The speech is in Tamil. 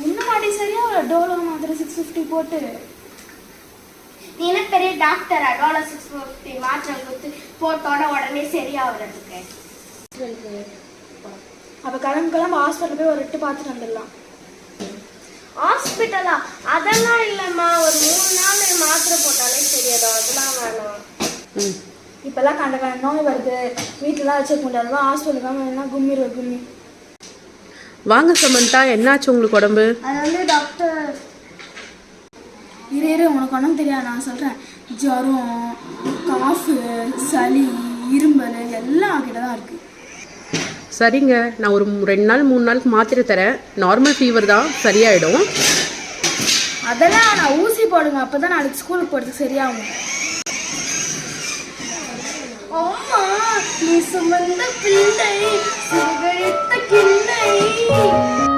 இன்னும் மாடி சரியா டோலோ மாத்திரை 650 போட்டு நீ என்ன பெரிய டாக்டரா? டோலோ 650 மாத்திரை கொடுத்து போட்டோட உடனே சரியா வர்றதுக்கு. அப்ப கிளம்பு ஹாஸ்பிட்டல் போய் ஒரு எட்டு பார்த்துட்டு வந்துடலாம். ஹாஸ்பிட்டலா? அதெல்லாம் இல்லம்மா, ஒரு 3 நாள் மாத்திரை போட்டாலே சரியாடும். அதெல்லாம் வேணாம். இப்பெல்லாம் கண்ட நோய் வருது, வீட்டுலாம் வச்சுக்க முடியாது. ஹாஸ்பிட்டலுக்கு என்ன கும்மி. வாங்க சமந்தா, என்னாச்சு உங்களுக்கு உடம்பு? அது வந்து டாக்டர் இரு உனக்கு ஒன்றும் தெரியாது, நான் சொல்கிறேன். ஜுரம், காஃபு, சளி, இரும்பல் எல்லாம் கிட்ட தான் இருக்குது. சரிங்க, நான் ஒரு 2 நாள் 3 நாளுக்கு மாத்திரை தரேன். நார்மல் ஃபீவர் தான், சரியாயிடும். அதெல்லாம் நான் ஊசி போடுங்க, அப்போ தான் நாளைக்கு ஸ்கூலுக்கு போகிறதுக்கு சரியாகும். அம்மா நீ சுமந்த பிள்ளை